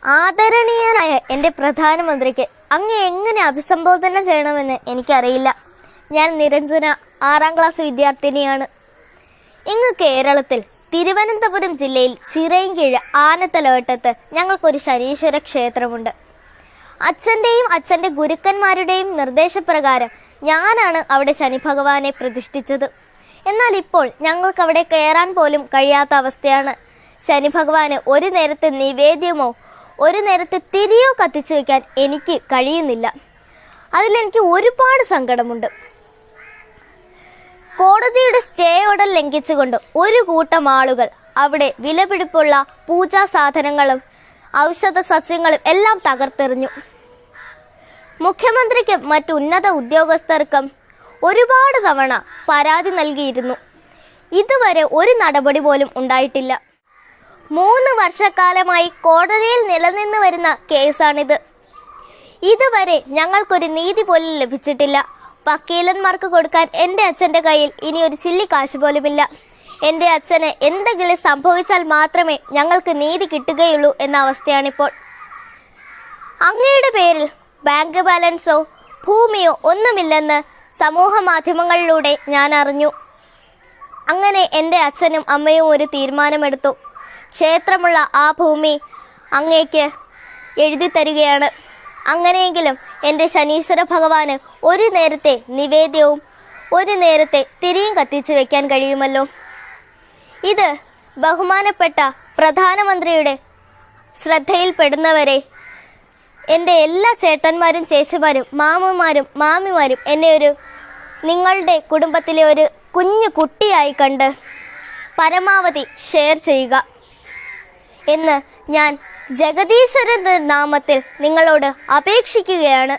ആദരണീയനായ എൻ്റെ പ്രധാനമന്ത്രിക്ക് അങ്ങ് എങ്ങനെ അഭിസംബോധന ചെയ്യണമെന്ന് എനിക്കറിയില്ല. ഞാൻ നിരഞ്ജന, 6ാം ക്ലാസ് വിദ്യാർത്ഥിനിയാണ്. ഇങ്ങ് കേരളത്തിൽ തിരുവനന്തപുരം ജില്ലയിൽ ചിറയിൻകീഴ് ആനത്തലവട്ടത്ത് ഞങ്ങൾക്കൊരു ശനീശ്വര ക്ഷേത്രമുണ്ട്. അച്ഛൻ്റെയും അച്ഛൻ്റെ ഗുരുക്കന്മാരുടെയും നിർദ്ദേശപ്രകാരം ഞാനാണ് അവിടെ ശനി ഭഗവാനെ പ്രതിഷ്ഠിച്ചത്. എന്നാൽ ഇപ്പോൾ ഞങ്ങൾക്ക് അവിടെ കയറാൻ പോലും കഴിയാത്ത അവസ്ഥയാണ്. ശനി ഭഗവാന് ഒരു നേരത്തെ നിവേദ്യമോ ഒരു നേരത്തെ തിരിയോ കത്തിച്ചു വയ്ക്കാൻ എനിക്ക് കഴിയുന്നില്ല. അതിലെനിക്ക് ഒരുപാട് സങ്കടമുണ്ട്. കോടതിയുടെ സ്റ്റേ ഓർഡർ ലംഘിച്ചുകൊണ്ട് ഒരു കൂട്ടം ആളുകൾ അവിടെ വിലപിടിപ്പുള്ള പൂജാ സാധനങ്ങളും ഔഷധ സസ്യങ്ങളും എല്ലാം തകർത്തെറിഞ്ഞു. മുഖ്യമന്ത്രിക്കും മറ്റു ഉന്നത ഉദ്യോഗസ്ഥർക്കും ഒരുപാട് തവണ പരാതി നൽകിയിരുന്നു. ഇതുവരെ ഒരു നടപടി പോലും ഉണ്ടായിട്ടില്ല. 3 വർഷക്കാലമായി കോടതിയിൽ നിലനിന്ന് വരുന്ന കേസാണിത്. ഇതുവരെ ഞങ്ങൾക്കൊരു നീതി പോലും ലഭിച്ചിട്ടില്ല. വക്കീലന്മാർക്ക് കൊടുക്കാൻ എൻ്റെ അച്ഛൻ്റെ കയ്യിൽ ഇനി ഒരു ചില്ലി കാശ് പോലുമില്ല. എൻ്റെ അച്ഛന് എന്തെങ്കിലും സംഭവിച്ചാൽ മാത്രമേ ഞങ്ങൾക്ക് നീതി കിട്ടുകയുള്ളൂ എന്ന അവസ്ഥയാണിപ്പോൾ. അങ്ങയുടെ പേരിൽ ബാങ്ക് ബാലൻസോ ഭൂമിയോ ഒന്നുമില്ലെന്ന് സമൂഹ മാധ്യമങ്ങളിലൂടെ ഞാൻ അറിഞ്ഞു. അങ്ങനെ എൻ്റെ അച്ഛനും അമ്മയും ഒരു തീരുമാനമെടുത്തു. ക്ഷേത്രമുള്ള ആ ഭൂമി അങ്ങേക്ക് എഴുതി തരികയാണ്. അങ്ങനെയെങ്കിലും എൻ്റെ ശനീശ്വര ഭഗവാന് ഒരു നേരത്തെ നിവേദ്യവും ഒരു നേരത്തെ തിരിയും കത്തിച്ചു വെക്കാൻ കഴിയുമല്ലോ. ഇത് ബഹുമാനപ്പെട്ട പ്രധാനമന്ത്രിയുടെ ശ്രദ്ധയിൽപ്പെടുന്നവരെ എൻ്റെ എല്ലാ ചേട്ടന്മാരും ചേച്ചിമാരും മാമന്മാരും മാമിമാരും എന്നെ നിങ്ങളുടെ കുടുംബത്തിലെ ഒരു കുഞ്ഞു കുട്ടിയായി കണ്ട് പരമാവധി ഷെയർ ചെയ്യുക എന്ന് ഞാൻ ജഗദീശ്വരൻ്റെ നാമത്തിൽ നിങ്ങളോട് അപേക്ഷിക്കുകയാണ്.